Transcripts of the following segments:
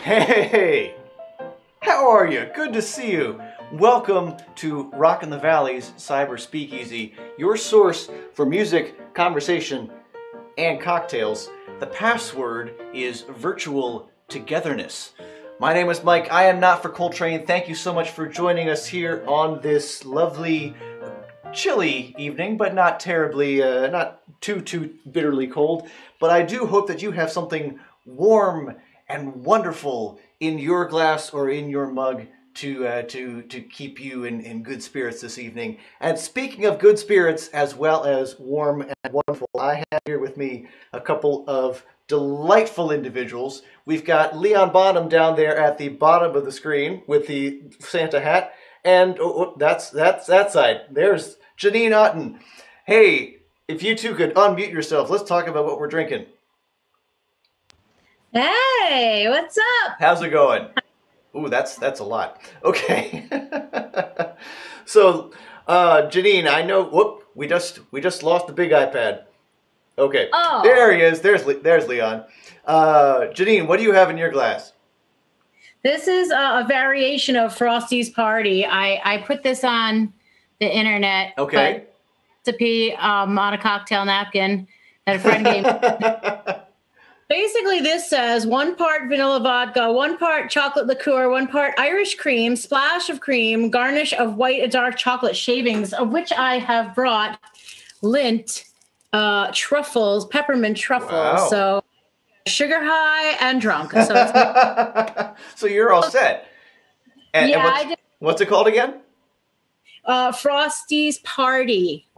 Hey, how are you? Good to see you. Welcome to Rockin' the Valley's Cyber Speakeasy, your source for music, conversation, and cocktails. The password is virtual togetherness. My name is Mike. I am not for Coltrane. Thank you so much for joining us here on this lovely, chilly evening, but not terribly, not too bitterly cold. But I do hope that you have something warm and wonderful in your glass or in your mug to keep you in good spirits this evening. And speaking of good spirits as well as warm and wonderful, I have here with me a couple of delightful individuals. We've got Leon Bonham down there at the bottom of the screen with the Santa hat, and that's that side. There's Janine Otten. Hey, if you two could unmute yourself, let's talk about what we're drinking. Hey, what's up? How's it going? Ooh, that's a lot. Okay. So, Janine, I know. Whoop, we just lost the big iPad. Okay. Oh. There he is. There's Leon. Janine, what do you have in your glass? This is a variation of Frosty's Party. I put this on the internet. Okay. Recipe on a cocktail napkin that a friend gave me. Basically, this says 1 part vanilla vodka, 1 part chocolate liqueur, 1 part Irish cream, splash of cream, garnish of white and dark chocolate shavings, of which I have brought lint, truffles, peppermint truffles. Wow. So sugar high and drunk. So, so you're all set. And I did. What's it called again? Frosty's Party.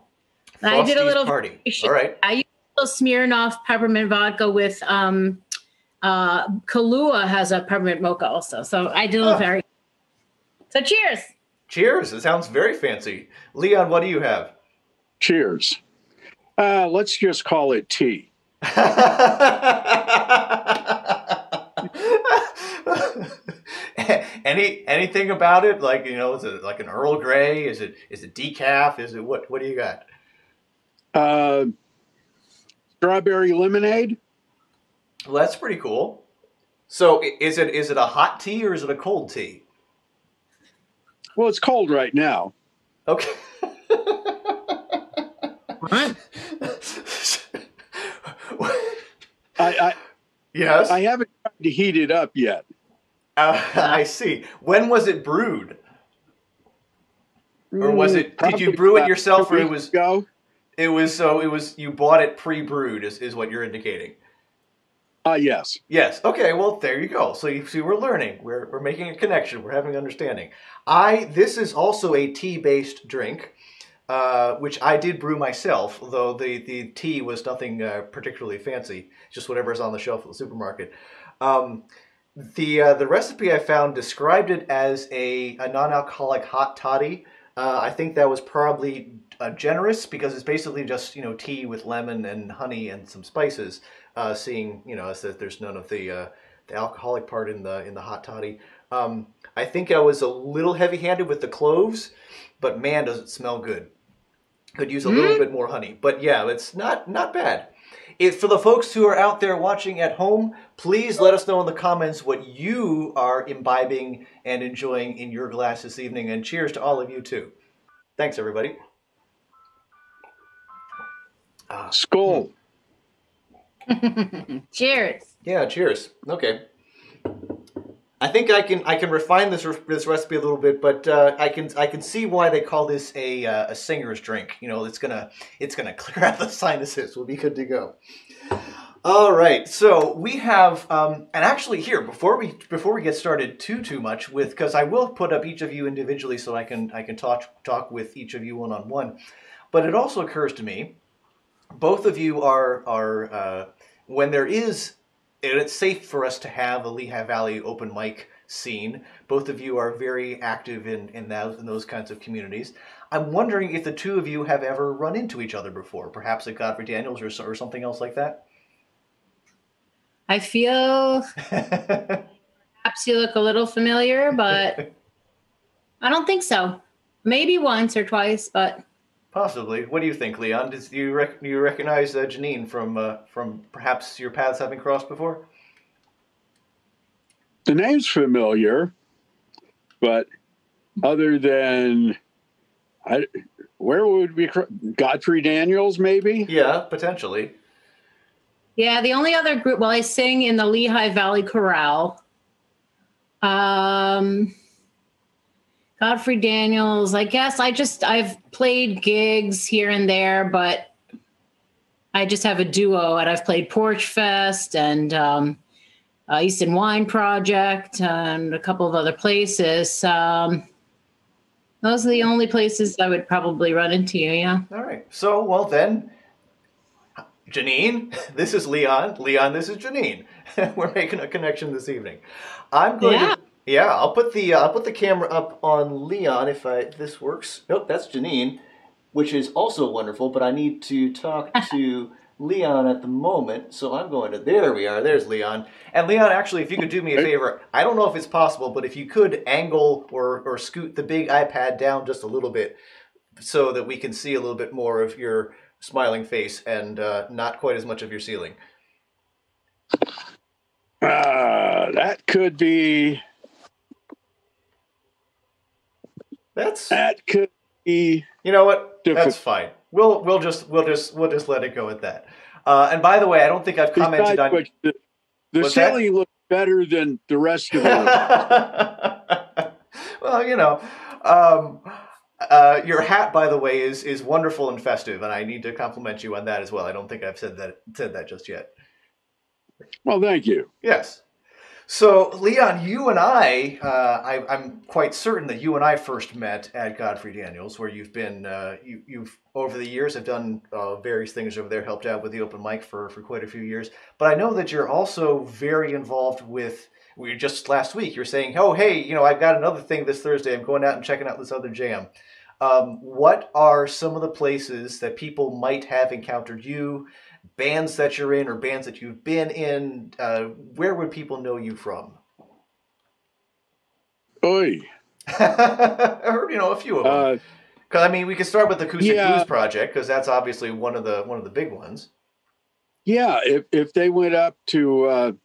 Frosty's I did a little Party. All right. I used a little Smirnoff peppermint vodka with Kahlua has a peppermint mocha also. So I did a little very. So cheers. Cheers. It sounds very fancy. Leon, what do you have? Cheers. Let's just call it tea. Anything about it? Like, you know, is it like an Earl Grey? Is it decaf? Is it what do you got? Strawberry lemonade. Well, that's pretty cool. So is it a hot tea or is it a cold tea? Well, it's cold right now. Okay. What? Yes. I haven't tried to heat it up yet. I see. When was it brewed? Or was it? Did you Probably brew it about yourself, 2 or weeks ago. It was you bought it pre-brewed is what you're indicating. Yes. Yes. Okay. Well, there you go. So you see, we're learning. We're making a connection. We're having an understanding. This is also a tea-based drink, which I did brew myself. Although the tea was nothing particularly fancy, just whatever's on the shelf at the supermarket. The recipe I found described it as a non-alcoholic hot toddy. I think that was probably generous because it's basically just tea with lemon and honey and some spices. Seeing as that there's none of the alcoholic part in the hot toddy. I think I was a little heavy-handed with the cloves, but man, does it smell good. Could use a little bit more honey, but yeah, it's not bad. For the folks who are out there watching at home, please let us know in the comments what you are imbibing and enjoying in your glass this evening, and cheers to all of you too. Thanks, everybody. Skull. Cheers. Yeah, cheers. Okay. I think I can refine this recipe a little bit, but I can see why they call this a singer's drink. It's gonna clear out the sinuses. We'll be good to go. All right, so we have and actually here before we get started too much with, because I will put up each of you individually so I can talk with each of you one-on-one, but it also occurs to me, both of you are when there is. And it's safe for us to have a Lehigh Valley open mic scene. Both of you are very active in those kinds of communities. I'm wondering if the two of you have ever run into each other before, perhaps at Godfrey Daniels or something else like that. I feel perhaps you look a little familiar, but I don't think so. Maybe once or twice, but Possibly. What do you think, Leon? Do you recognize Janine from perhaps your paths having crossed before? The name's familiar, but other than where would we? Godfrey Daniels, maybe? Yeah, potentially. Yeah, the only other group, well, I sing in the Lehigh Valley Chorale. Godfrey Daniels, I guess I've played gigs here and there, but I just have a duo, and I've played Porch Fest and Easton Wine Project and a couple of other places. Those are the only places I would probably run into you, yeah. All right. So, well then, Janine, this is Leon. Leon, this is Janine. We're making a connection this evening. I'm going to... Yeah, I'll put the camera up on Leon if this works. Nope, that's Janine, which is also wonderful, but I need to talk to Leon at the moment, so I'm going to... There we are. There's Leon. And Leon, actually, if you could do me a favor, I don't know if it's possible, but if you could angle or scoot the big iPad down just a little bit so that we can see a little bit more of your smiling face and not quite as much of your ceiling. That could be... That could be... You know what? Difficult. That's fine. We'll just let it go at that. And by the way, I don't think I've commented on the ceiling looks better than the rest of the room. Well, you know, your hat, by the way, is wonderful and festive, and I need to compliment you on that as well. I don't think I've said that just yet. Well, thank you. Yes. So, Leon, you and I'm quite certain that you and I first met at Godfrey Daniels, where you've been, you've over the years have done various things over there, helped out with the open mic for quite a few years. But I know that you're also very involved with, just last week, you're saying, oh, hey, you know, I've got another thing this Thursday. I'm going out and checking out this other jam. What are some of the places that people might have encountered you, bands that you're in or bands that you've been in? Where would people know you from? Oi. Or, you know, a few of them. Because I mean, we could start with the Acoustic Blues Project, because that's obviously one of the big ones. Yeah, if they went up to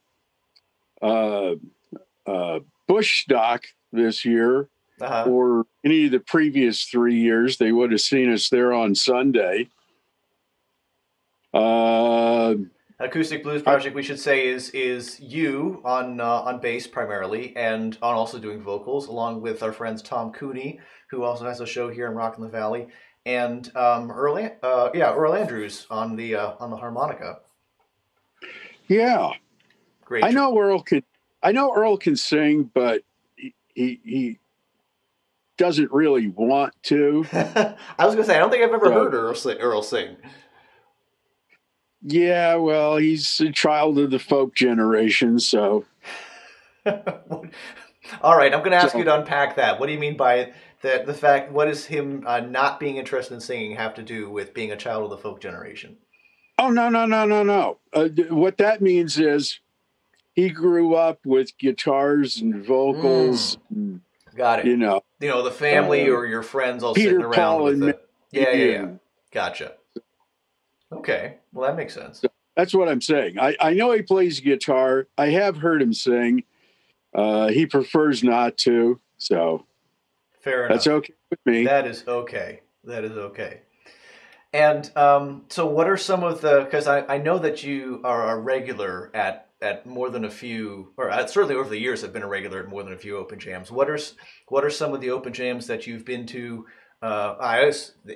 Bushstock this year, or any of the previous 3 years, they would have seen us there on Sunday. Acoustic Blues Project, we should say, is you on bass primarily, and on also doing vocals, along with our friends Tom Cooney, who also has a show here in Rockin' the Valley, and Earl Andrews on the harmonica. Yeah, great. I know Earl can sing, but he doesn't really want to. I was going to say, I don't think I've ever heard Earl sing. Yeah, well, he's a child of the folk generation, so. All right, I'm going to ask you to unpack that. What do you mean by the fact? What does him not being interested in singing have to do with being a child of the folk generation? Oh, no. What that means is he grew up with guitars and vocals. Got it. You know, the family or your friends all Peter, sitting around Paul, with and it. Yeah. Gotcha. Okay, well that makes sense. That's what I'm saying. I know he plays guitar. I have heard him sing. He prefers not to, so fair enough. That's okay with me. That is okay. And so what are some of the, because I know that you are a regular at more than a few, or certainly over the years have been a regular at more than a few open jams. What are some of the open jams that you've been to,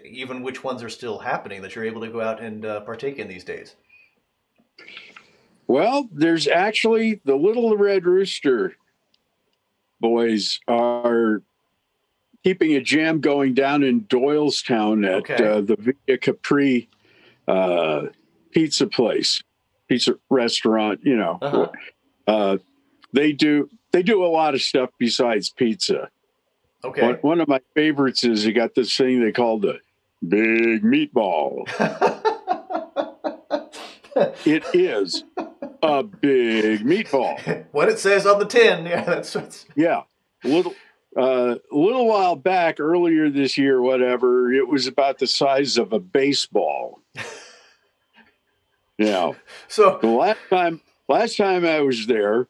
even which ones are still happening that you're able to go out and partake in these days? Well, there's actually the Little Red Rooster boys are keeping a jam going down in Doylestown at the Via Capri pizza restaurant. They do a lot of stuff besides pizza. Okay. One of my favorites is they got this thing they call the Big Meatball. It is a big meatball. What it says on the tin. Yeah, that's what's... Yeah. A little while back, earlier this year, whatever, it was about the size of a baseball. So the last time I was there,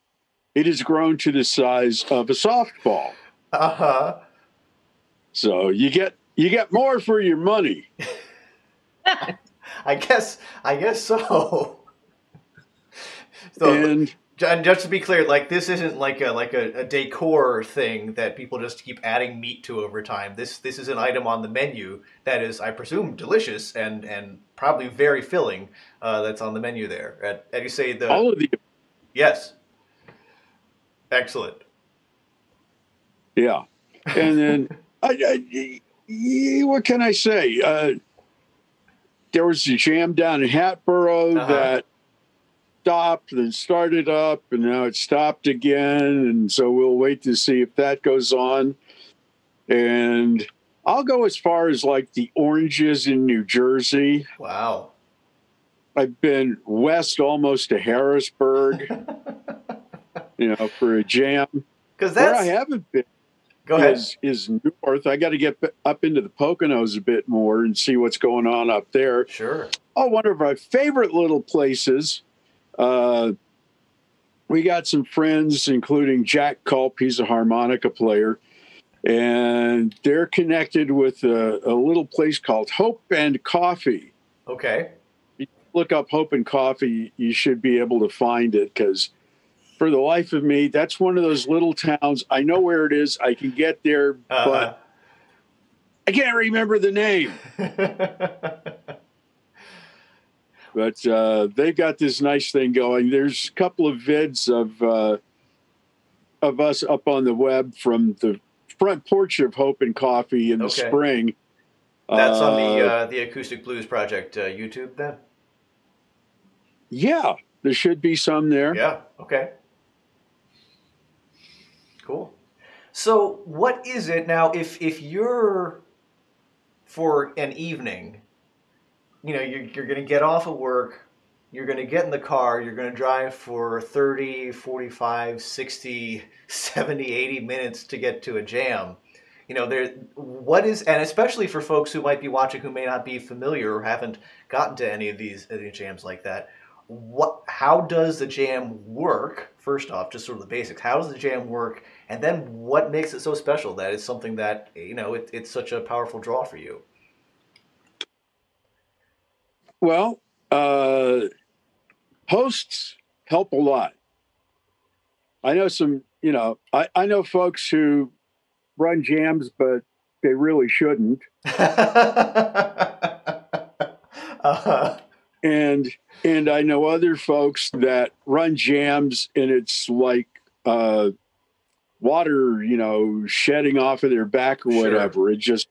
it has grown to the size of a softball. So you get more for your money. I guess so. And just to be clear, like this isn't like a decor thing that people just keep adding meat to over time. This is an item on the menu that is, I presume, delicious and probably very filling. That's on the menu there. And you say all of the yes, excellent. Yeah, and then what can I say? There was a jam down in Hatboro that stopped and started up, and now it stopped again, and so we'll wait to see if that goes on. And I'll go as far as like the Oranges in New Jersey. Wow. I've been west almost to Harrisburg, for a jam. Because where I haven't been Go ahead. Is north. I got to get up into the Poconos a bit more and see what's going on up there. Sure. Oh, one of our favorite little places. We got some friends, including Jack Culp. He's a harmonica player. And they're connected with a little place called Hope and Coffee. Okay. If you look up Hope and Coffee, you should be able to find it, because for the life of me, that's one of those little towns. I know where it is. I can get there, but I can't remember the name. But they've got this nice thing going. There's a couple of vids of us up on the web from the front porch of Hope and Coffee in the spring. That's on the Acoustic Blues Project YouTube then? Yeah, there should be some there. Yeah, okay. Cool. So what is it now, if you're, for an evening, you're going to get off of work, you're going to get in the car, you're going to drive for 30, 45, 60, 70, 80 minutes to get to a jam. And especially for folks who might be watching who may not be familiar or haven't gotten to any jams like that, how does the jam work? First off, just sort of the basics. How does the jam work? And then what makes it so special that it's something that, it's such a powerful draw for you? Well, hosts help a lot. I know I know folks who run jams, but they really shouldn't. And I know other folks that run jams, and it's like water, shedding off of their back or whatever. It just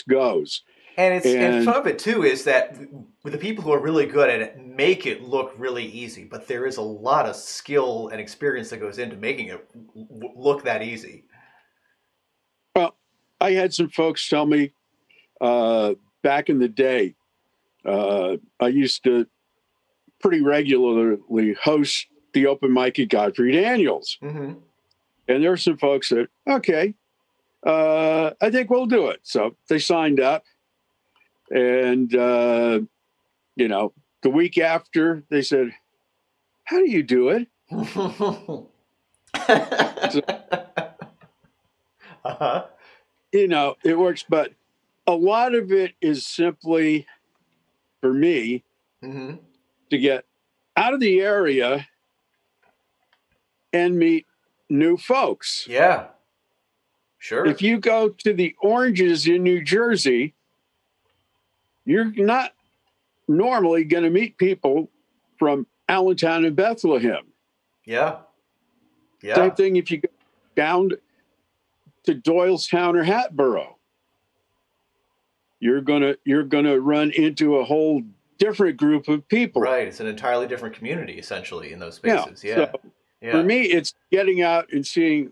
goes. And some of it too is that with the people who are really good at it make it look really easy, but there is a lot of skill and experience that goes into making it look that easy. Well, I had some folks tell me back in the day, I used to pretty regularly host the open mic at Godfrey Daniels. Mm-hmm. And there were some folks that, okay, I think we'll do it. So they signed up. And, the week after, they said, how do you do it? It works. But a lot of it is simply, for me, to get out of the area and meet new folks. Yeah, sure. If you go to the Oranges in New Jersey, you're not normally going to meet people from Allentown and Bethlehem. Yeah. Yeah. Same thing if you go down to Doylestown or Hatboro. You're gonna run into a whole different group of people. Right. It's an entirely different community, essentially, in those spaces. Yeah. So for me, it's getting out and seeing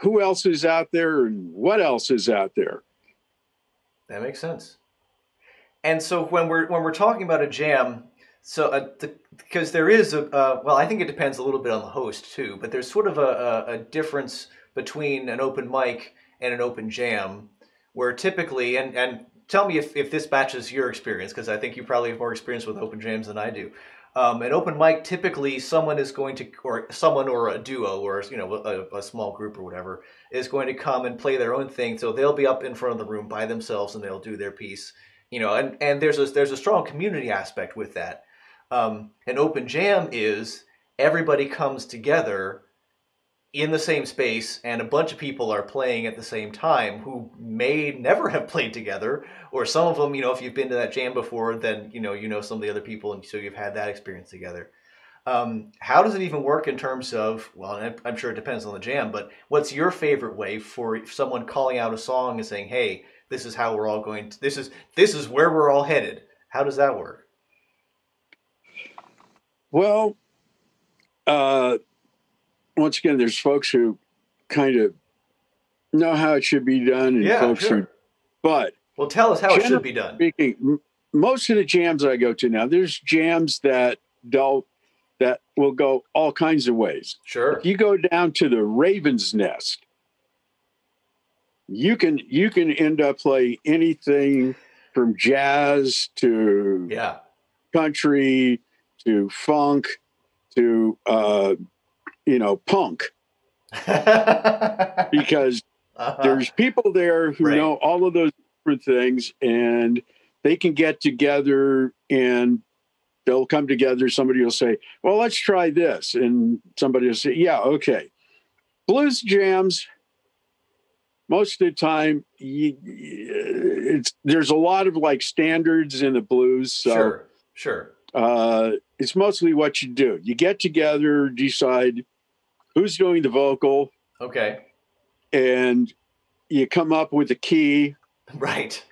who else is out there and what else is out there. That makes sense. And so when we're talking about a jam, because there is I think it depends a little bit on the host too, but there's sort of a difference between an open mic and an open jam, where typically, and tell me if this matches your experience, because I think you probably have more experience with open jams than I do. An open mic, typically someone is going to, or someone or a duo or, you know, a small group or whatever, is going to come and play their own thing. So they'll be up in front of the room by themselves and they'll do their piece, you know, and there's a strong community aspect with that. An open jam is everybody comes together in the same space and a bunch of people are playing at the same time who may never have played together, or some of them, you know, if you've been to that jam before, then you know some of the other people, and so you've had that experience together. How does it even work in terms of, well, I'm sure it depends on the jam, but what's your favorite way for someone calling out a song and saying, hey, this is how we're all going to, this is where we're all headed? How does that work? Well, once again, there's folks who kind of know how it should be done, and folks who, but well, tell us how it should be done. Speaking, most of the jams I go to now, there's jams that will go all kinds of ways. Sure. If you go down to the Raven's Nest, you can end up playing anything from jazz to country to funk to punk, because there's people there who know all of those different things, and they can get together and they'll come together. Somebody will say, well, let's try this. And somebody will say, yeah, okay. Blues jams, most of the time, there's a lot of like standards in the blues. So Sure. It's mostly what you do. You get together, decide who's doing the vocal. Okay. And you come up with a key. Right.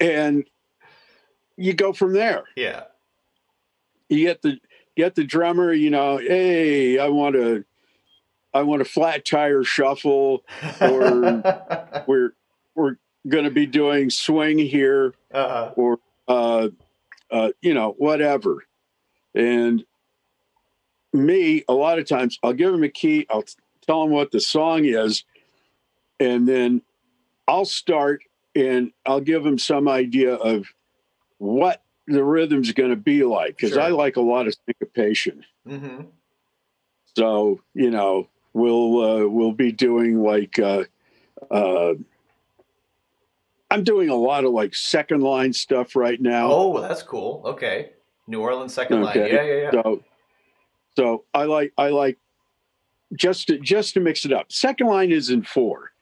And you go from there. Yeah. You get the drummer, you know, hey, I want a flat tire shuffle, or we're going to be doing swing here, or whatever. And me, a lot of times, I'll give them a key, I'll tell them what the song is, and then I'll start and I'll give them some idea of what the rhythm's going to be like, because I like a lot of syncopation. Mm-hmm. So, you know, we'll be doing like I'm doing a lot of like second line stuff right now. Oh, that's cool. Okay. New Orleans second line. Yeah. So I like just to mix it up. Second line is in 4.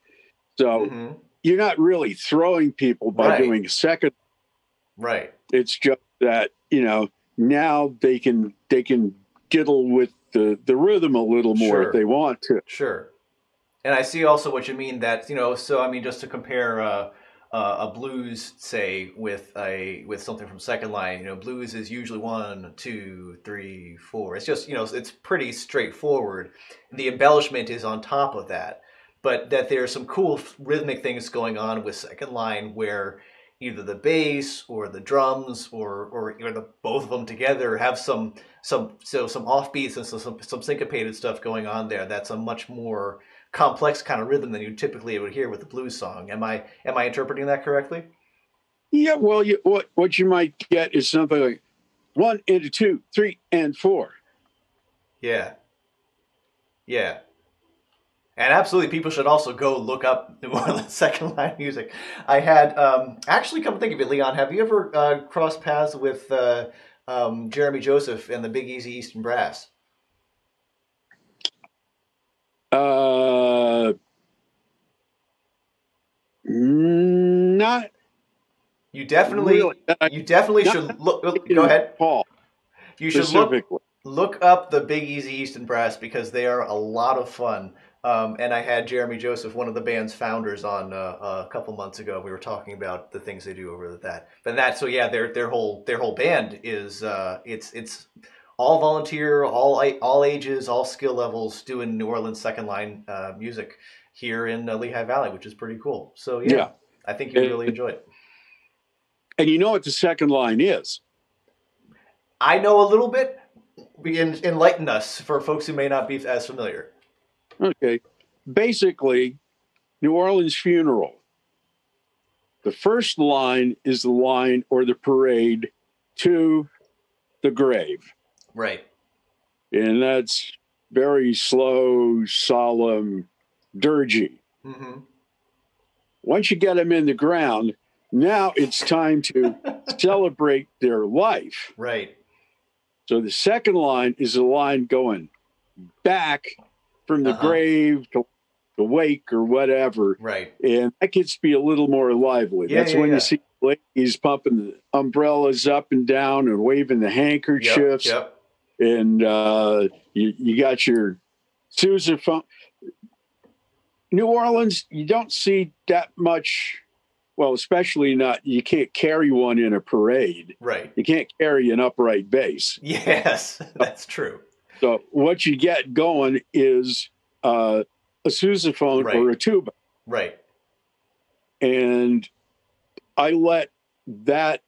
So you're not really throwing people by doing a second. Right. It's just that, you know, now they can diddle with the rhythm a little more if they want to. Sure. And I see also what you mean, that, you know, so I mean, just to compare a blues, say, with something from second line, you know, blues is usually 1, 2, 3, 4. It's just, you know, it's pretty straightforward. The embellishment is on top of that, but that there's some cool rhythmic things going on with second line where either the bass or the drums or the both of them together have some offbeats and some syncopated stuff going on there. That's a much more complex kind of rhythm than you typically would hear with a blues song. Am I interpreting that correctly? Yeah. Well, what you might get is something like 1 and 2, 3 and 4. Yeah. Yeah. And absolutely, people should also go look up New Orleans second line music. I had actually, come to think of it, Leon, have you ever crossed paths with Jeremy Joseph and the Big Easy Eastern Brass? Not. You definitely should look. Go ahead, Paul. You should look up the Big Easy Eastern Brass, because they are a lot of fun. And I had Jeremy Joseph, one of the band's founders, on a couple months ago. We were talking about the things they do over that. But that, so yeah, their whole band is it's all volunteer, all ages, all skill levels, doing New Orleans second line music here in Lehigh Valley, which is pretty cool. So yeah. I think you'd really enjoy it. And you know what the second line is? I know a little bit. Enlighten us for folks who may not be as familiar. Okay. Basically, New Orleans funeral. The first line is the line or the parade to the grave. Right. And that's very slow, solemn, dirgy. Mm-hmm. Once you get them in the ground, now it's time to celebrate their life. Right. So the second line is the line going back from the grave to the wake or whatever. Right. And that gets to be a little more lively. That's when you see ladies pumping the umbrellas up and down and waving the handkerchiefs. Yep. And you got your sousaphone. New Orleans, you don't see that much. Well, especially not, you can't carry one in a parade. Right. You can't carry an upright bass. Yes, that's true. So what you get going is a sousaphone or a tuba. Right. And I let that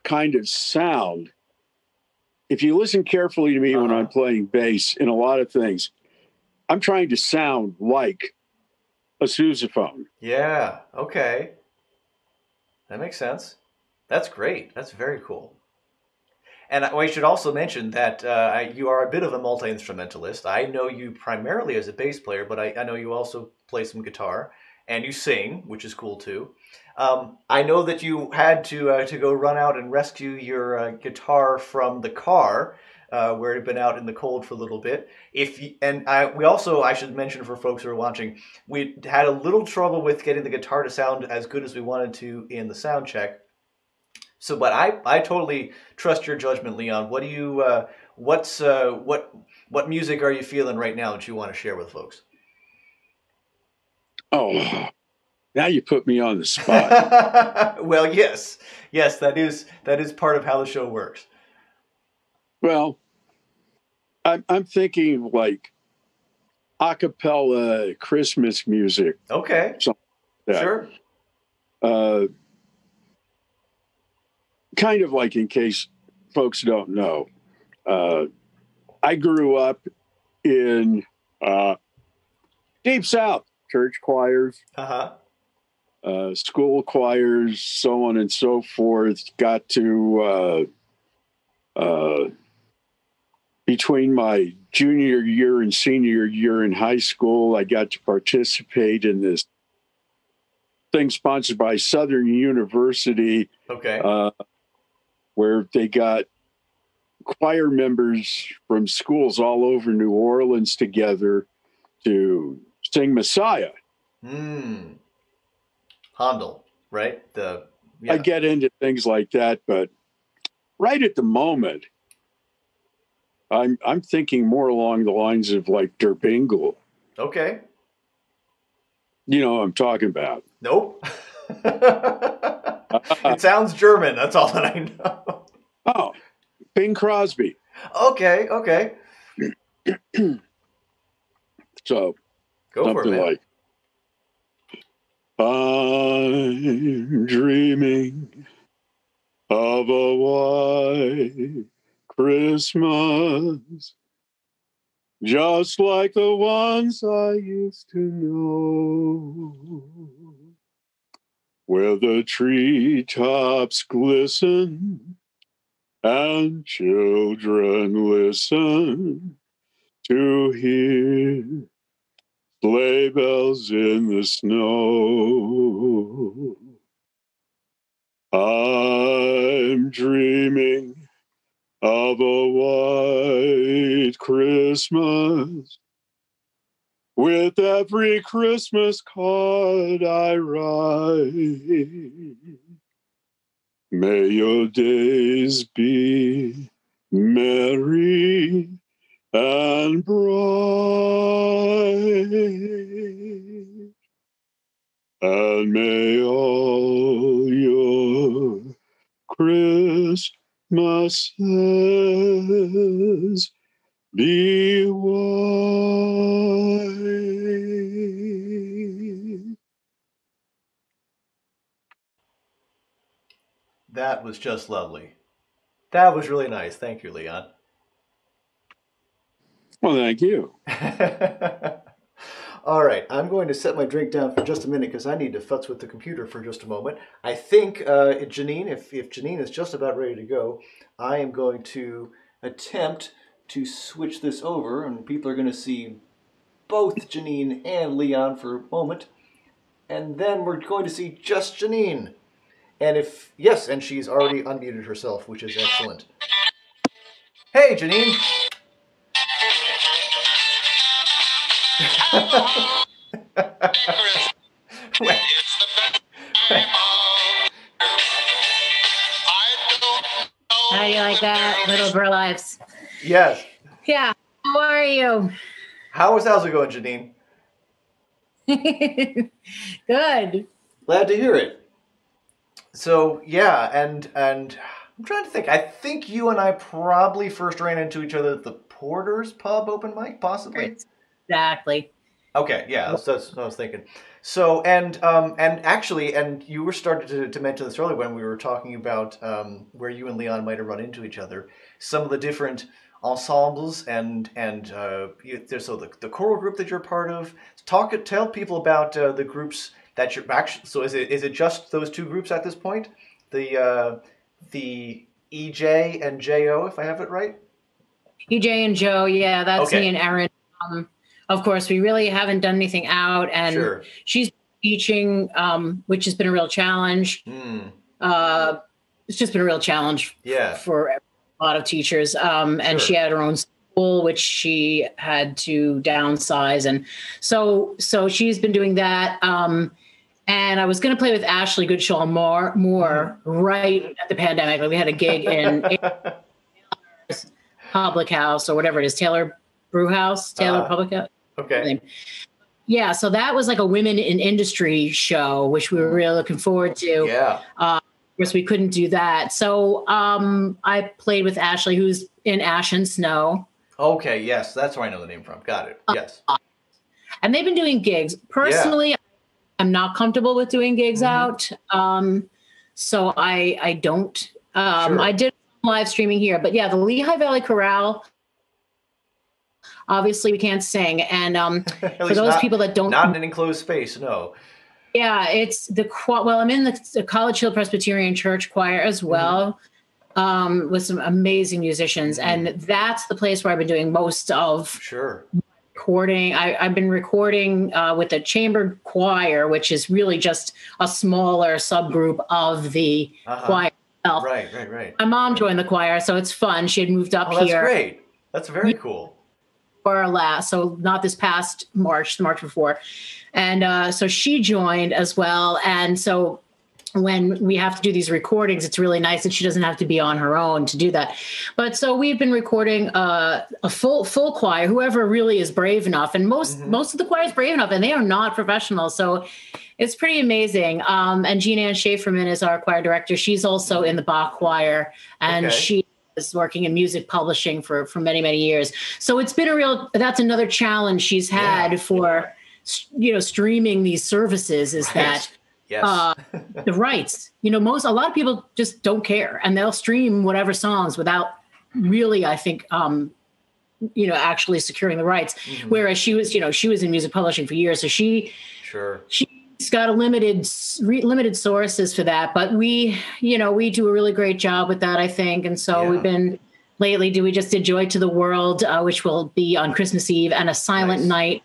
kind of sound, if you listen carefully to me when I'm playing bass in a lot of things, I'm trying to sound like a sousaphone. Yeah. Okay. That makes sense. That's great. That's very cool. And I should also mention that you are a bit of a multi-instrumentalist. I know you primarily as a bass player, but I know you also play some guitar and you sing, which is cool too. I know that you had to go run out and rescue your guitar from the car where it had been out in the cold for a little bit. I should mention for folks who are watching, we had a little trouble with getting the guitar to sound as good as we wanted to in the sound check. So, but I totally trust your judgment, Leon. What do you what music are you feeling right now that you want to share with folks? Oh, now you put me on the spot. Well, yes, that is part of how the show works. Well, I'm thinking like a cappella Christmas music. Okay, something like that. Sure. Kind of like, in case folks don't know, I grew up in Deep South, church choirs, school choirs, so on and so forth. Got to, between my junior year and senior year in high school, I got to participate in this thing sponsored by Southern University. Okay. Where they got choir members from schools all over New Orleans together to sing Messiah. Handel, right? I get into things like that, but right at the moment, I'm thinking more along the lines of like Der Bingle. Okay. You know what I'm talking about. Nope. It sounds German. That's all that I know. Oh, Bing Crosby. Okay. So, go for it, man. Like, I'm dreaming of a white Christmas, just like the ones I used to know, where the treetops glisten and children listen to hear sleigh bells in the snow. I'm dreaming of a white Christmas, with every Christmas card I write. May your days be merry and bright, and may all your Christmases be white. That was just lovely. That was really nice. Thank you, Leon. Well, thank you. All right, I'm going to set my drink down for just a minute because I need to futz with the computer for just a moment. I think, Janine, if Janine is just about ready to go, I am going to attempt to switch this over, and people are going to see both Janine and Leon for a moment, and then we're going to see just Janine. And if, yes, and she's already unmuted herself, which is excellent. Hey, Janine! How do you like that, Little of Our Lives? Yes. Yeah. How are you? How's it going, Janine? Good. Glad to hear it. So yeah, and I'm trying to think. I think you and I probably first ran into each other at the Porter's Pub open mic, possibly. Exactly. Okay, yeah, that's what I was thinking. So and actually, and you were starting to mention this earlier when we were talking about where you and Leon might have run into each other. Some of the different ensembles and so the choral group that you're part of. Tell people about the groups that you're actually. So is it just those two groups at this point? The EJ and JO, if I have it right. EJ and Joe, yeah, that's okay. me and Erin. Of course, we really haven't done anything out, and sure. She's teaching, which has been a real challenge. It's just been a real challenge for a lot of teachers. And sure. She had her own school, which she had to downsize, and so she's been doing that. And I was going to play with Ashley Goodshaw more right at the pandemic. Like we had a gig in Public House or whatever it is, Taylor Public House. Okay. Yeah, so that was like a women in industry show, which we were really looking forward to. Yeah. Of course, we couldn't do that. So I played with Ashley, who's in Ash and Snow. Okay, yes, that's where I know the name from. Got it. Yes. And they've been doing gigs. Personally, I'm not comfortable with doing gigs out. So I don't. Sure. I did live streaming here, but yeah, the Lehigh Valley Chorale. Obviously, we can't sing, and for those people that don't, not in an enclosed space, no. Yeah, it's I'm in the College Hill Presbyterian Church choir as well, with some amazing musicians, and that's the place where I've been doing most of recording. I've been recording with the chamber choir, which is really just a smaller subgroup of the choir itself. Right. My mom joined the choir, so it's fun. She had moved up here. That's great. That's very cool. Or last, so not this past March, the March before. And so she joined as well. And so when we have to do these recordings, it's really nice that she doesn't have to be on her own to do that. But so we've been recording a full choir, whoever really is brave enough. And most of the choir is brave enough, and they are not professional. So it's pretty amazing. And Jean Ann Schaeferman is our choir director. She's also in the Bach choir, and she is working in music publishing for many, many years. So it's been that's another challenge she's had for, streaming these services is that the rights, a lot of people just don't care, and they'll stream whatever songs without really, I think, actually securing the rights. Whereas she was in music publishing for years. So she's got limited sources for that, but we do a really great job with that, I think. And so we've been lately, we just did Joy to the World, which will be on Christmas Eve, and A Silent Night.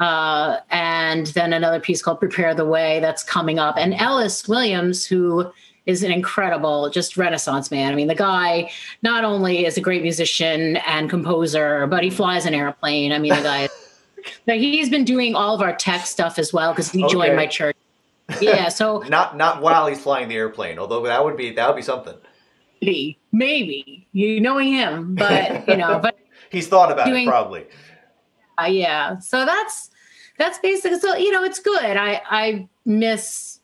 And then another piece called Prepare the Way that's coming up. And Ellis Williams, who is an incredible, just Renaissance man. I mean, the guy not only is a great musician and composer, but he flies an airplane. I mean, the guy but he's been doing all of our tech stuff as well because he joined my church. Yeah, so not while he's flying the airplane, although that would be something. Maybe knowing him, but but he's thought about it probably. Yeah, so that's basically. So it's good. I miss,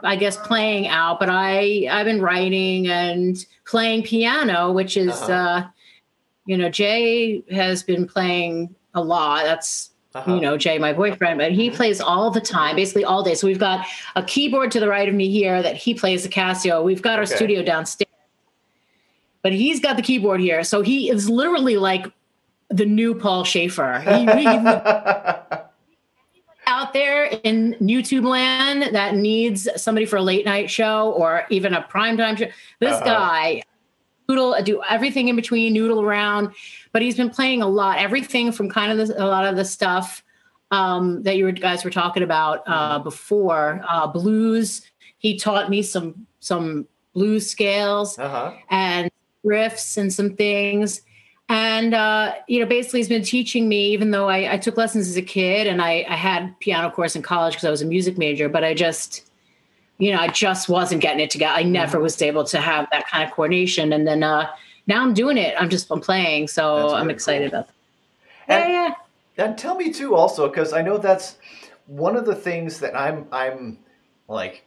I guess, playing out, but I've been writing and playing piano, which is Jay has been playing a lot. That's, Jay, my boyfriend, but he plays all the time, basically all day. So we've got a keyboard to the right of me here that he plays the Casio. We've got our studio downstairs, but he's got the keyboard here. So he is literally like the new Paul Schaefer. out there in YouTube land that needs somebody for a late night show or even a primetime show, this guy do everything in between, noodle around, but he's been playing a lot, everything from kind of a lot of the stuff that you guys were talking about before, blues. He taught me some blues scales and riffs and some things. And, basically he's been teaching me, even though I took lessons as a kid and I had piano course in college because I was a music major, but I just wasn't getting it together. I never was able to have that kind of coordination. And then now I'm doing it. I'm playing. So I'm excited about that. Yeah. And tell me too, also, because I know that's one of the things that I'm like,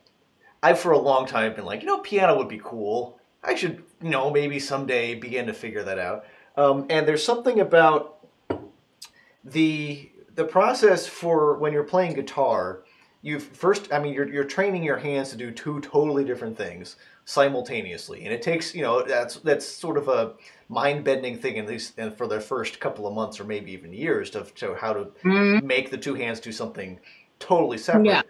I've for a long time been like, piano would be cool. I should, maybe someday begin to figure that out. And there's something about the process for when you're playing guitar. You're training your hands to do two totally different things simultaneously, and it takes, that's sort of a mind-bending thing, at least for the first couple of months or maybe even years, to how to make the two hands do something totally separate.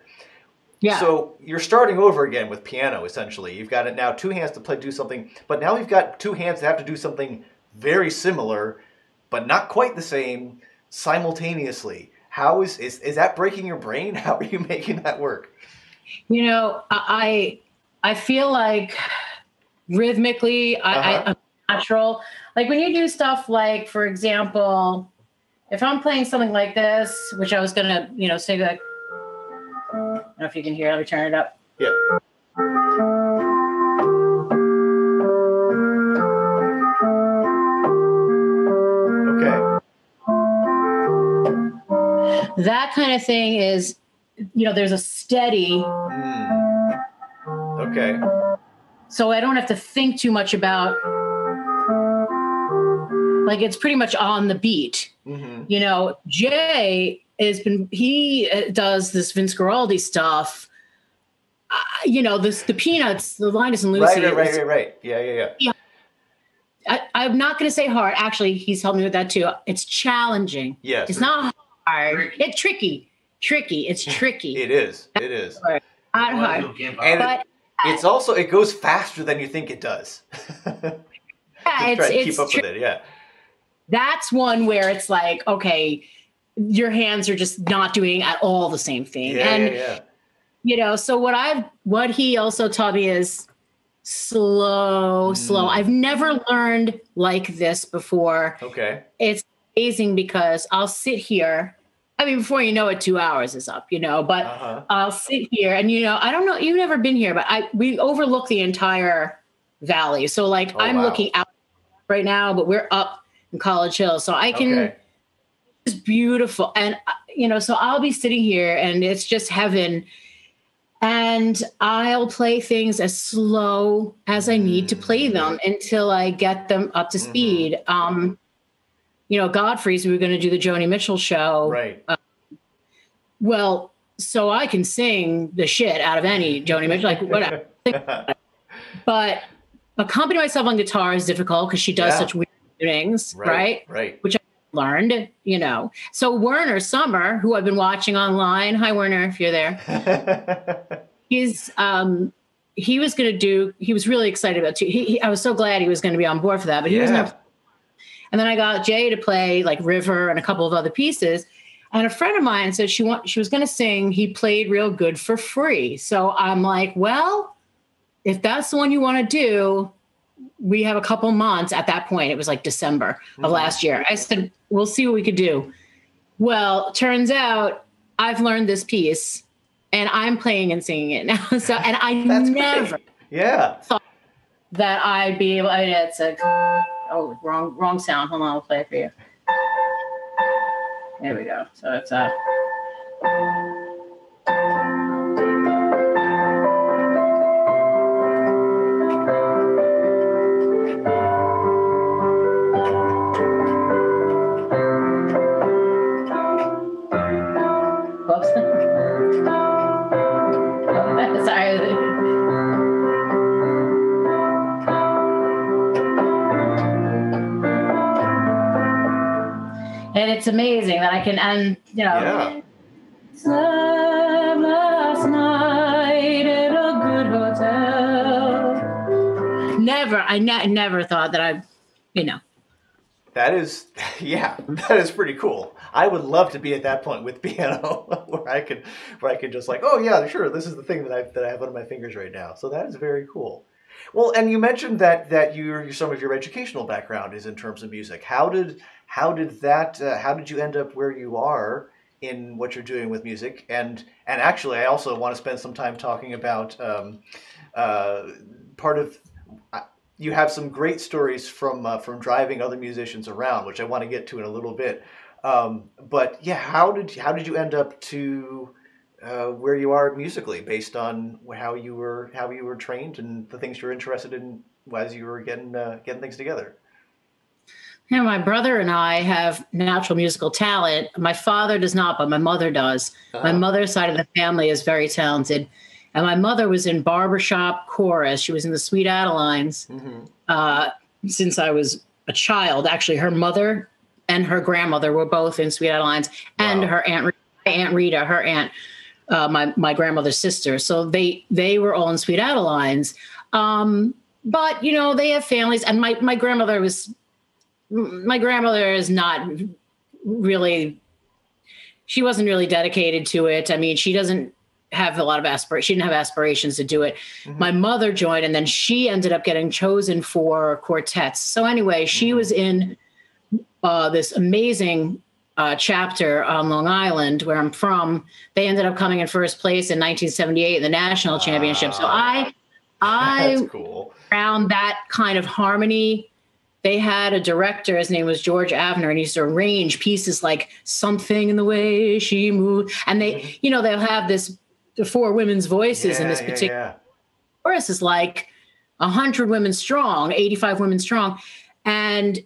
Yeah. So you're starting over again with piano, essentially. You've got it now, two hands to do something, but now we've got two hands that have to do something very similar, but not quite the same, simultaneously. How is that breaking your brain? How are you making that work? I feel like rhythmically, I'm natural. Like when you do stuff like, for example, if I'm playing something like this, which I was going to, say like, I don't know if you can hear, let me turn it up. Yeah. That kind of thing is, there's a steady. Okay. So I don't have to think too much about, like, it's pretty much on the beat. Jay he does this Vince Guaraldi stuff. The Peanuts, the Linus and Lucy. Right. Yeah. I'm not going to say hard. Actually, he's helped me with that too. It's challenging. Yes. It's not hard. It's tricky. It's tricky. It is. Not hard. And it's also, it goes faster than you think it does. Yeah, try to keep up with it. Yeah. That's one where it's like, okay, your hands are just not doing at all the same thing. Yeah. So what he also taught me is slow. I've never learned like this before. Okay. It's amazing because I'll sit here. I mean, before you know it, 2 hours is up, but I'll sit here and, I don't know, you've never been here, but we overlook the entire valley. So like I'm looking out right now, but we're up in College Hill. So I can, it's beautiful. And, so I'll be sitting here and it's just heaven. And I'll play things as slow as I need to play them until I get them up to speed. Godfrey's, we were going to do the Joni Mitchell show. Right. Well, so I can sing the shit out of any Joni Mitchell, like whatever. But accompanying myself on guitar is difficult because she does such weird things, right? Right. Which I learned, So Werner Summer, who I've been watching online. Hi, Werner, if you're there. He was really excited about it. I was so glad he was going to be on board for that, but he was not. And then I got Jay to play like River and a couple of other pieces. And a friend of mine said she was going to sing He Played Real Good for free. So I'm like, well, if that's the one you want to do, we have a couple months at that point. It was like December of last year. I said, we'll see what we could do. Well, turns out I've learned this piece and I'm playing and singing it now. So, and I never thought that I'd be able, it's a, wrong sound. Hold on, I'll play it for you. There we go. So it's whoops. Sorry. And it's amazing that I can, and never thought that That is, yeah, that is pretty cool. I would love to be at that point with piano, where I could just like, oh yeah, sure, this is the thing that I have under my fingers right now. So that is very cool. Well, and you mentioned that some of your educational background is in terms of music. How did you end up where you are in what you're doing with music? And actually, I also want to spend some time talking about part of. You have some great stories from driving other musicians around, which I want to get to in a little bit. But yeah, how did you end up to where you are musically, based on how you were trained and the things you're interested in as you were getting things together? You know, my brother and I have natural musical talent. My father does not, but my mother does. My mother's side of the family is very talented. And my mother was in barbershop chorus. She was in the Sweet Adelines since I was a child. Actually, her mother and her grandmother were both in Sweet Adelines, and her Aunt Rita, her aunt, my grandmother's sister. So they were all in Sweet Adelines. But you know, they have families, and my grandmother is not really. She wasn't really dedicated to it. I mean, she doesn't have a lot of aspirations. She didn't have aspirations to do it. My mother joined, and then she ended up getting chosen for quartets. So anyway, she was in this amazing chapter on Long Island, where I'm from. They ended up coming in first place in 1978 in the national championship. So I that's cool. Found that kind of harmony. They had a director, his name was George Avner, and he used to arrange pieces like Something in the Way She Moved. And they, you know, they'll have the four women's voices in this particular chorus is like 100 women strong, 85 women strong. And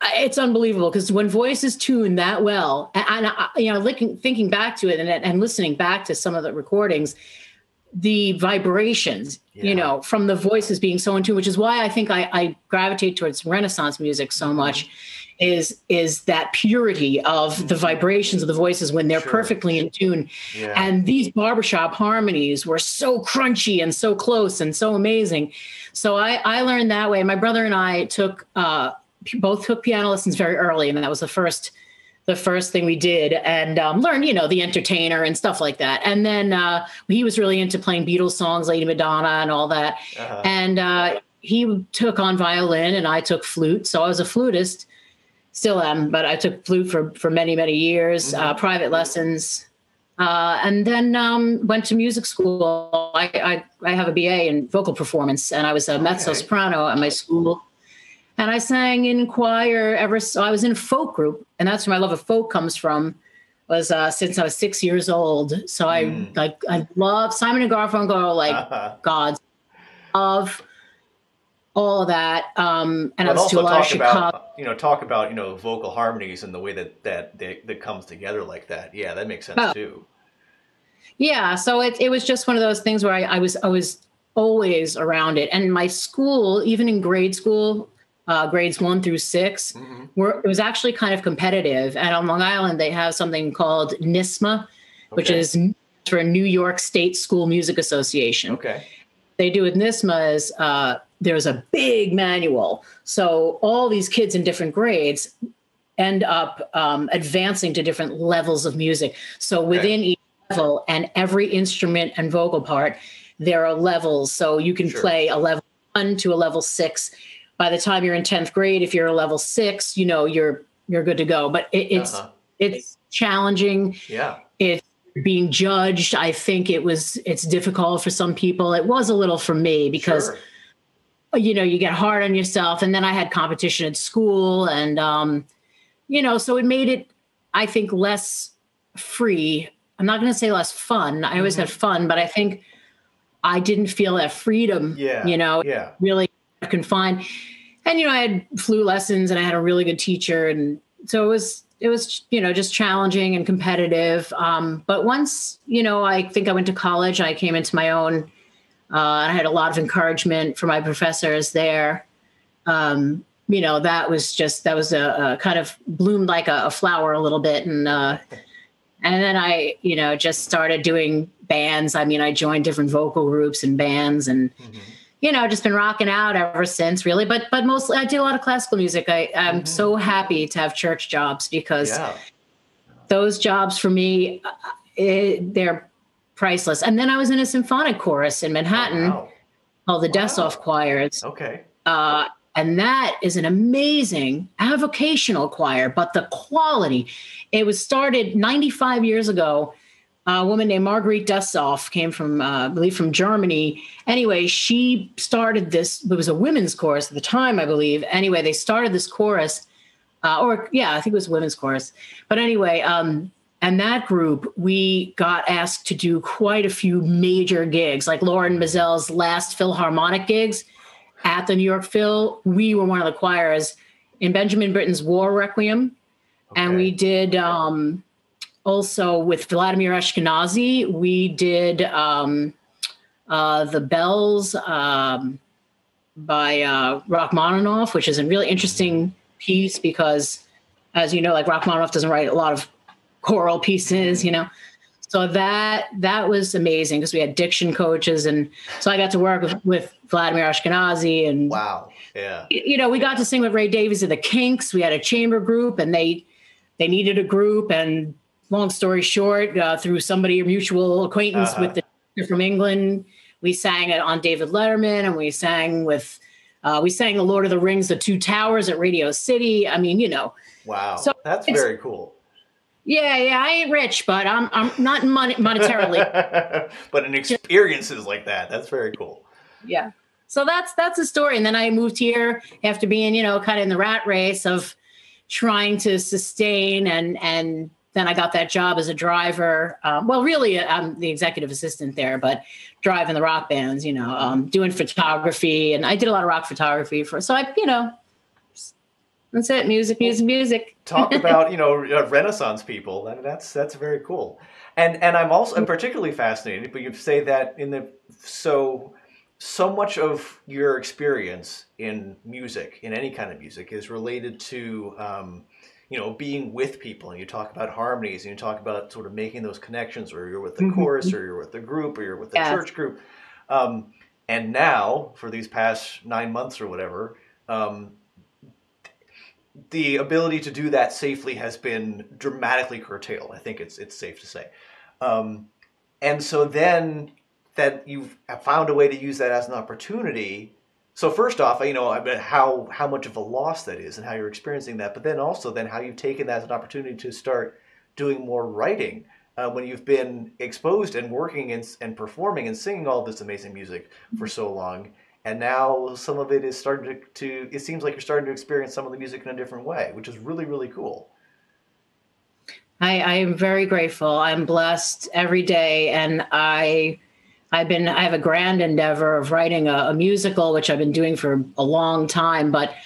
it's unbelievable, because when voices tune that well, and you know, thinking back to it and listening back to some of the recordings, the vibrations, you know, from the voices being so in tune, which is why I think I gravitate towards Renaissance music so much, is that purity of the vibrations of the voices when they're perfectly in tune. And these barbershop harmonies were so crunchy and so close and so amazing. So I learned that way. My brother and I both took piano lessons very early, and that was the first thing we did, and learned, you know, The Entertainer and stuff like that. And then he was really into playing Beatles songs, Lady Madonna and all that. And he took on violin, and I took flute. So I was a flutist, still am, but I took flute for many, many years, private lessons. And then went to music school. I have a BA in vocal performance, and I was a mezzo soprano at my school. And I sang in choir so I was in a folk group, and that's where my love of folk comes from, was since I was 6 years old. So I love Simon and Garfunkel, like gods, of all of that. And I was to a lot of Chicago. Talk about vocal harmonies and the way that comes together like that. Yeah, that makes sense too. Yeah, so it was just one of those things where I was always around it. And my school, even in grade school, grades 1 through 6, it was actually kind of competitive. And on Long Island, they have something called NYSSMA, which is for New York State School Music Association. Okay. They do with NYSSMA is there's a big manual. So all these kids in different grades end up advancing to different levels of music. So within each level and every instrument and vocal part, there are levels. So you can play a level 1 to a level 6. By the time you're in 10th grade, if you're a level 6, you're good to go. But it's challenging. Yeah. It's being judged. I think it's difficult for some people. It was a little for me because, you get hard on yourself. And then I had competition at school, and, so it made it, I think, less free. I'm not going to say less fun. I always had fun, but I think I didn't feel that freedom, really confined. And, I had flute lessons, and I had a really good teacher. And so it was, just challenging and competitive. But once, I think I went to college, I came into my own, I had a lot of encouragement from my professors there. That was a kind of bloomed like a flower a little bit. And then I, just started doing bands. I mean, I joined different vocal groups and bands, and just been rocking out ever since, really. But mostly I do a lot of classical music. I'm so happy to have church jobs because those jobs for me, they're priceless. And then I was in a symphonic chorus in Manhattan called the Dessoff Choirs. Okay. And that is an amazing avocational choir, but the quality, it was started 95 years ago. A woman named Marguerite Dessoff came from, I believe, from Germany. Anyway, she started this. It was a women's chorus at the time, I believe. Anyway, they started this chorus, I think it was a women's chorus. But anyway, and that group, we got asked to do quite a few major gigs, like Lauren Mazel's last Philharmonic gigs at the New York Phil. We were one of the choirs in Benjamin Britten's War Requiem. Okay. And we did also with Vladimir Ashkenazy, we did the Bells by Rachmaninoff, which is a really interesting piece because, as you know, like Rachmaninoff doesn't write a lot of choral pieces, So that was amazing because we had diction coaches. And so I got to work with Vladimir Ashkenazy. And wow. Yeah. We got to sing with Ray Davies of the Kinks. We had a chamber group and they needed a group. And long story short, through somebody, a mutual acquaintance with the from England, we sang it on David Letterman, and we sang The Lord of the Rings, The Two Towers at Radio City. I mean, Wow. So that's very cool. Yeah, I ain't rich, but I'm not monetarily. But in experiences like that, that's very cool. Yeah. So that's the story. And then I moved here after being, kind of in the rat race of trying to sustain, and then I got that job as a driver. Well, really, I'm the executive assistant there, but driving the rock bands, doing photography, and I did a lot of rock photography that's it. Music. Talk about, Renaissance people. That's very cool. And I'm particularly fascinated, but you say that so much of your experience in music, in any kind of music, is related to, being with people. And you talk about harmonies, and you talk about sort of making those connections, or you're with the chorus, or you're with the group, or you're with the church group. And now, for these past 9 months or whatever, the ability to do that safely has been dramatically curtailed. I think it's safe to say. And so then that you've found a way to use that as an opportunity. So first off, I bet how much of a loss that is and how you're experiencing that, but then also how you've taken that as an opportunity to start doing more writing when you've been exposed and working and performing and singing all this amazing music for so long. And now some of it is starting it seems like you're starting to experience some of the music in a different way, which is really, really cool. I am very grateful. I'm blessed every day. And I have a grand endeavor of writing a musical, which I've been doing for a long time, but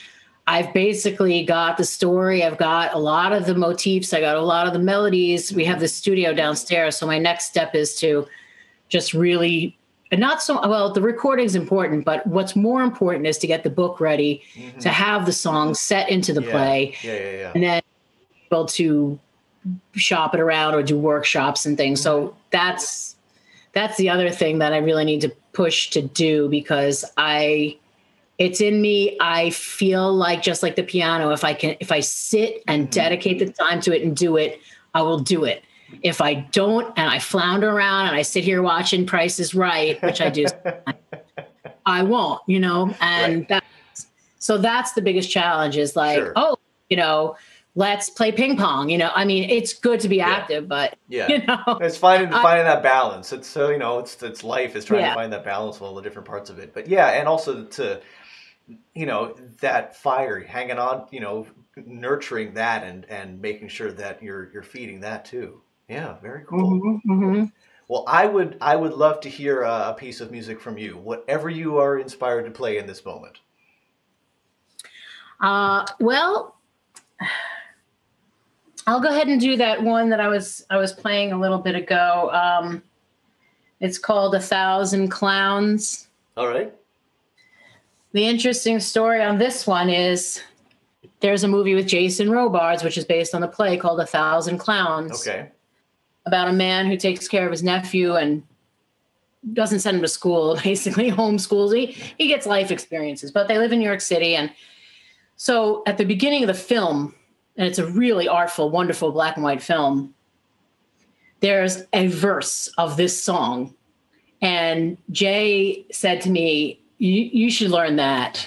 I've basically got the story. I've got a lot of the motifs. I got a lot of the melodies. We have the studio downstairs. So my next step is to just really, the recording's important, but what's more important is to get the book ready, to have the songs set into the play, and then be able to shop it around or do workshops and things. So that's the other thing that I really need to push to do, because it's in me. I feel like, just like the piano, if I sit and dedicate the time to it and do it, I will do it. If I don't, and I flounder around and I sit here watching Price is Right, which I do, I won't, and so that's the biggest challenge is like, let's play ping pong. It's good to be active, but it's finding that balance. It's it's life is trying to find that balance of all the different parts of it. But and also to, that fire, hanging on, nurturing that and making sure that you're feeding that too. Yeah, very cool. Well, I would love to hear a piece of music from you, whatever you are inspired to play in this moment. Well, I'll go ahead and do that one that I was playing a little bit ago. It's called 1,000 Clowns. All right. The interesting story on this one is there's a movie with Jason Robards, which is based on a play called 1,000 Clowns. Okay. About a man who takes care of his nephew, and doesn't send him to school, basically homeschools. He gets life experiences, but they live in New York City. And so at the beginning of the film, and it's a really artful, wonderful black and white film, there's a verse of this song. And Jay said to me, you should learn that.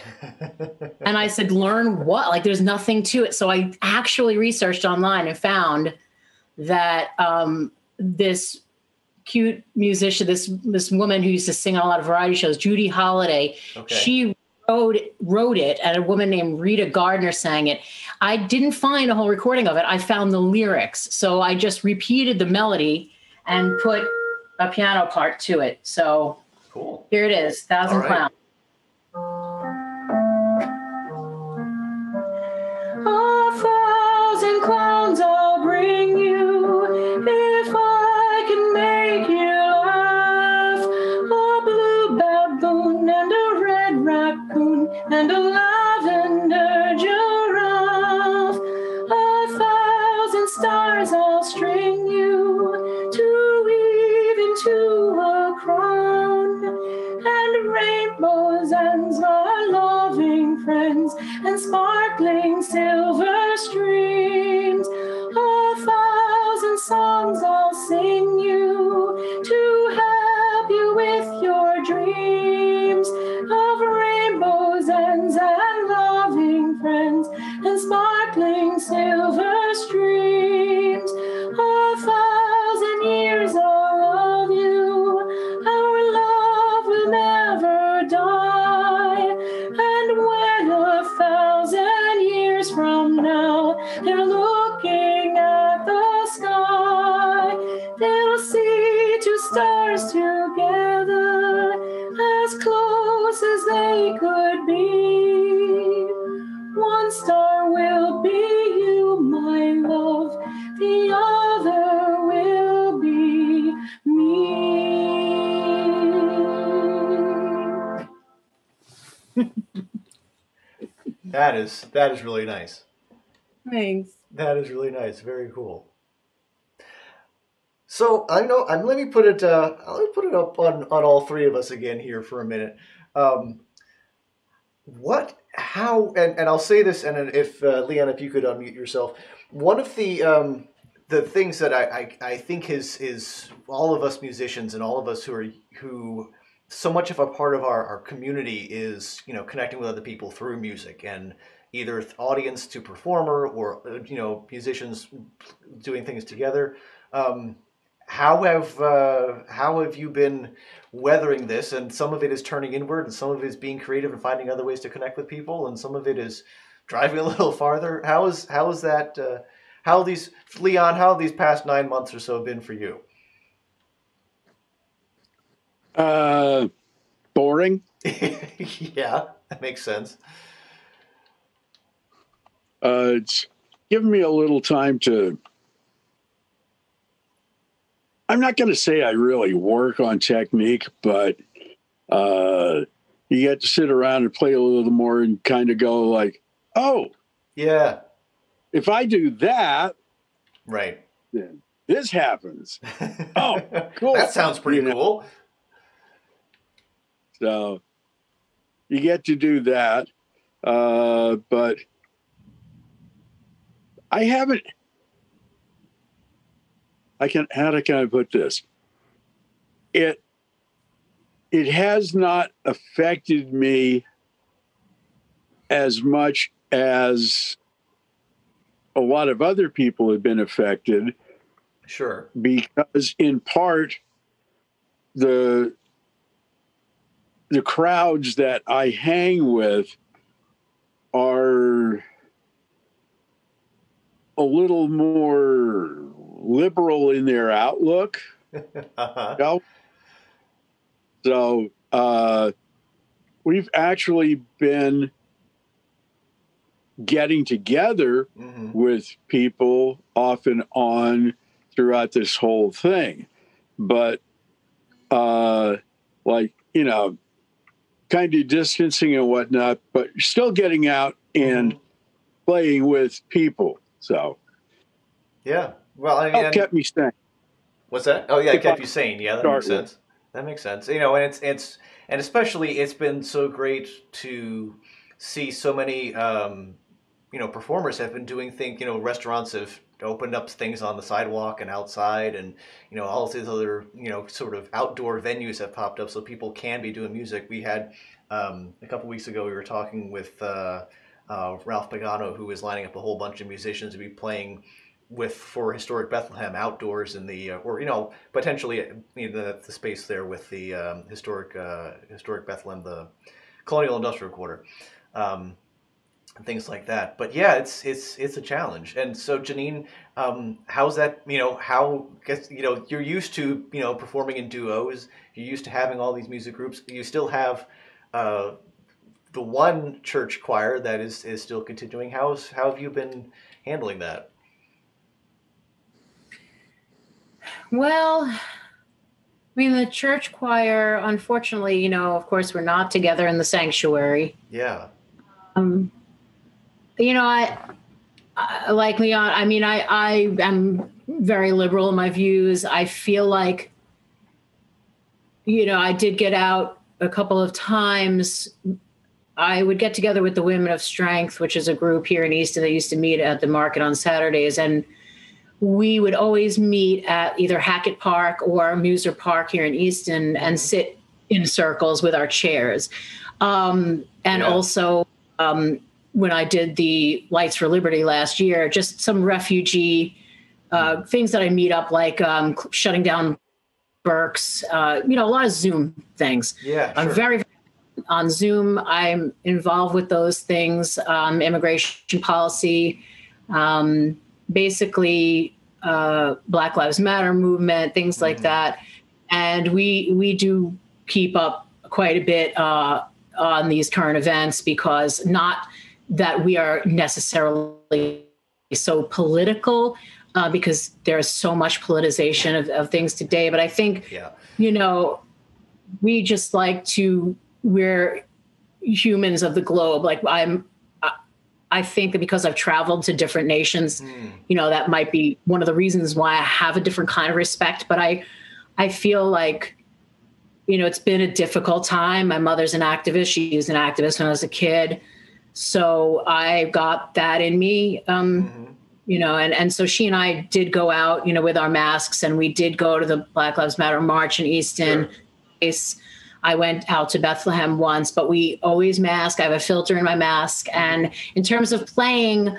And I said, learn what? Like, there's nothing to it. So I actually researched online and found that this cute musician, this woman who used to sing on a lot of variety shows, Judy Holliday, she wrote it, and a woman named Rita Gardner sang it. I didn't find a whole recording of it. I found the lyrics. So I just repeated the melody and put a piano part to it. So cool. Here it is, Thousand Clowns. A thousand clowns I'll bring you if I can make you laugh. A blue baboon and a red raccoon and a lavender giraffe. 1,000 stars I'll string you to weave into a crown, and rainbows and my loving friends and sparkling silver streams. 1,000 songs I'll sing you to help you with your dreams of rainbows and loving friends and sparkling silver streams. 1,000 years I'll love you, our love will never die. And when 1,000 years from now they're looking at the sky, they'll see two stars together as close as they could be. One star will be you, my love, the other will be me. That is really nice. Thanks. That is really nice. Very cool. So let me put it up on all three of us again here for a minute. And I'll say this, and if Leanne, if you could unmute yourself. One of the things that I think is all of us musicians and all of us who so much of a part of our community is, connecting with other people through music, and either audience to performer or, musicians doing things together. How have you been weathering this? And some of it is turning inward, and some of it is being creative and finding other ways to connect with people, and some of it is driving a little farther. How have these past 9 months or so been for you? Boring. Yeah, that makes sense. It's given me a little time to, I'm not going to say I really work on technique, but you get to sit around and play a little more and kind of go like, oh, yeah, if I do that, right, then this happens. Oh, cool. That sounds pretty cool. So you get to do that. But I haven't, how can I put this? It has not affected me as much as a lot of other people have been affected. Sure. Because in part, the crowds that I hang with are a little more liberal in their outlook. Uh-huh. So we've actually been getting together with people off and on throughout this whole thing. But kind of distancing and whatnot, but still getting out and playing with people. So, yeah. Well, I mean, it kept me sane. What's that? Oh, yeah, it kept you sane. Yeah, that makes sense. That makes sense. You know, and and especially it's been so great to see so many you know, performers have been doing things. You know, restaurants have opened up things on the sidewalk and outside, and you know, all these other, you know, sort of outdoor venues have popped up so people can be doing music. We had a couple weeks ago we were talking with Ralph Pagano, who is lining up a whole bunch of musicians to be playing with for historic Bethlehem outdoors in the or you know, potentially, you know, the space there with the historic Bethlehem, the colonial industrial quarter, and things like that. But yeah, it's a challenge. And so Janine, how's that? You know, how, guess, you know, you're used to, you know, performing in duos. You're used to having all these music groups. You still have the one church choir that is still continuing. How have you been handling that? Well, I mean, the church choir, unfortunately, you know, of course, we're not together in the sanctuary. Yeah. You know, I like Leon. I mean, I am very liberal in my views. I feel like, you know, I did get out a couple of times. I would get together with the Women of Strength, which is a group here in Easton that used to meet at the market on Saturdays. And we would always meet at either Hackett Park or Muser Park here in Easton and sit in circles with our chairs. Also, when I did the Lights for Liberty last year, just some refugee things that I meet up, like shutting down Burke's, you know, a lot of Zoom things. Yeah, sure. I'm very on Zoom. I'm involved with those things, immigration policy, basically Black Lives Matter movement, things like that. And we do keep up quite a bit on these current events, because not that we are necessarily so political, because there's so much politicization of things today. But I think, you know, we just like to, we're humans of the globe. Like I think that because I've traveled to different nations, you know, that might be one of the reasons why I have a different kind of respect. But I feel like, you know, it's been a difficult time. My mother's an activist. She was an activist when I was a kid. So I got that in me, you know, and so she and I did go out, you know, with our masks, and we did go to the Black Lives Matter March in Easton. Sure. I went out to Bethlehem once, but we always mask. I have a filter in my mask. And in terms of playing,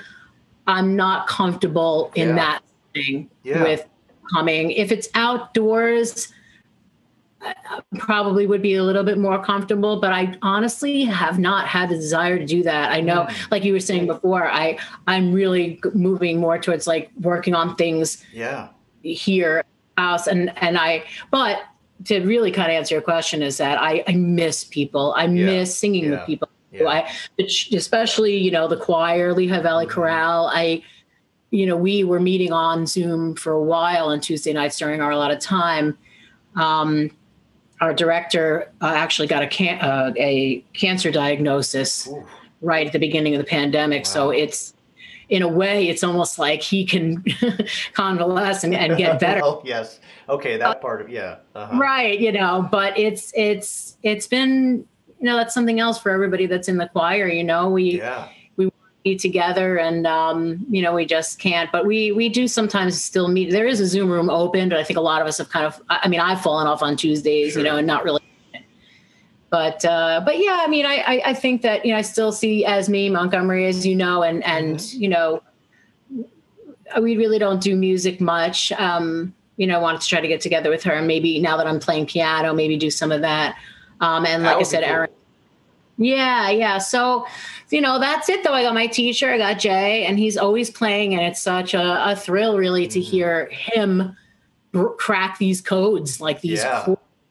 I'm not comfortable in that thing with coming. If it's outdoors, I probably would be a little bit more comfortable, but I honestly have not had the desire to do that. I know, like you were saying before, I'm really moving more towards like working on things here, house, but to really kind of answer your question is that I miss people. I miss singing with people. Especially, you know, the choir, Lehigh Valley Chorale. You know, we were meeting on Zoom for a while on Tuesday nights during our allotted time. Our director actually got a cancer diagnosis right at the beginning of the pandemic. Wow. So it's, in a way, it's almost like he can convalesce and get better. Oh, yes. Okay, that part of right, you know, but it's been, you know, that's something else for everybody that's in the choir. You know, we want to be together, and you know, we just can't. But we do sometimes still meet. There is a Zoom room open, but I think a lot of us have kind of, I mean, I've fallen off on Tuesdays, you know, and not really. But yeah, I mean, I think that, you know, I still see Esme Montgomery, as you know, and you know, we really don't do music much. You know, wanted to try to get together with her, and maybe now that I'm playing piano, maybe do some of that. And like I said, cool. Aaron. Yeah. So, you know, that's it though. I got my teacher, I got Jay, and he's always playing, and it's such a thrill really to hear him crack these codes, like these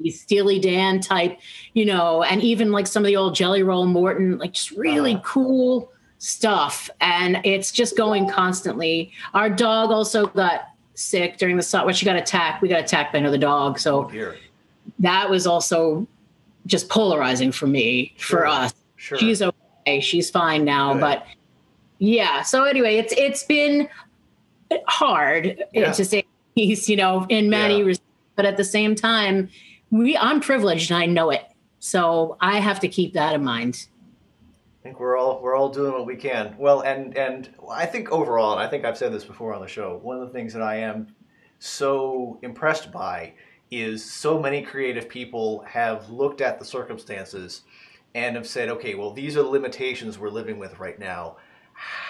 Steely Dan type, you know, and even like some of the old Jelly Roll Morton, like just really cool stuff. And it's just going constantly. Our dog also got sick during the summer. She got attacked. We got attacked by another dog. So that was also just polarizing for me, for us. Sure. She's okay. She's fine now. Good. But yeah. So anyway, it's been hard to say, you know, in many respects, but at the same time, I'm privileged and I know it. So I have to keep that in mind. I think we're all doing what we can. Well, and I think overall, and I think I've said this before on the show, one of the things that I am so impressed by is so many creative people have looked at the circumstances and have said, okay, well, these are the limitations we're living with right now.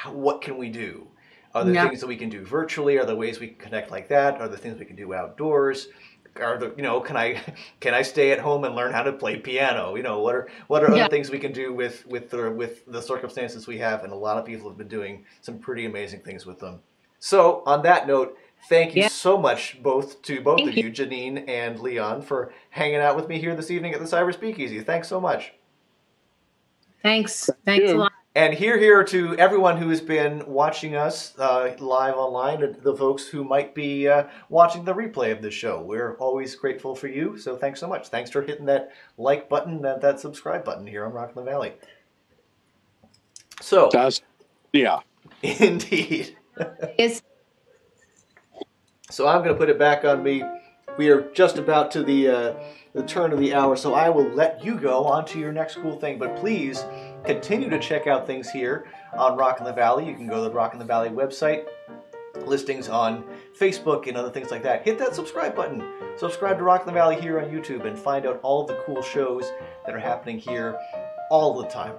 What can we do? Are there things that we can do virtually? Are there ways we can connect like that? Are there things we can do outdoors? Are the, can I stay at home and learn how to play piano? What are other things we can do with the circumstances we have? And a lot of people have been doing some pretty amazing things with them. So on that note, thank you so much both of you, Janine and Leon, for hanging out with me here this evening at the Cyber Speakeasy. Thanks so much. Thanks a lot. And here to everyone who has been watching us live online, and the folks who might be watching the replay of this show. We're always grateful for you, so thanks so much. Thanks for hitting that like button, that subscribe button here on Rock in the Valley. So, indeed. So I'm going to put it back on me. We are just about to the turn of the hour, so I will let you go on to your next cool thing. But please continue to check out things here on Rock in the Valley. You can go to the Rock in the Valley website, listings on Facebook and other things like that. Hit that subscribe button. Subscribe to Rock in the Valley here on YouTube and find out all the cool shows that are happening here all the time.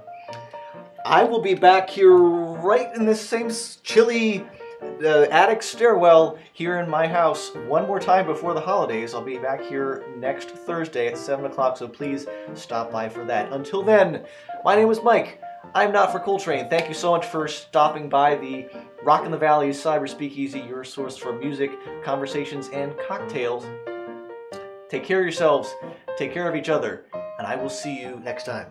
I will be back here right in this same chilly attic stairwell here in my house one more time before the holidays. I'll be back here next Thursday at 7 o'clock, so please stop by for that. Until then, my name is Mike. I'm not for Coltrane. Thank you so much for stopping by the Rock in the Valley Cyber Speakeasy, your source for music, conversations, and cocktails. Take care of yourselves, take care of each other, and I will see you next time.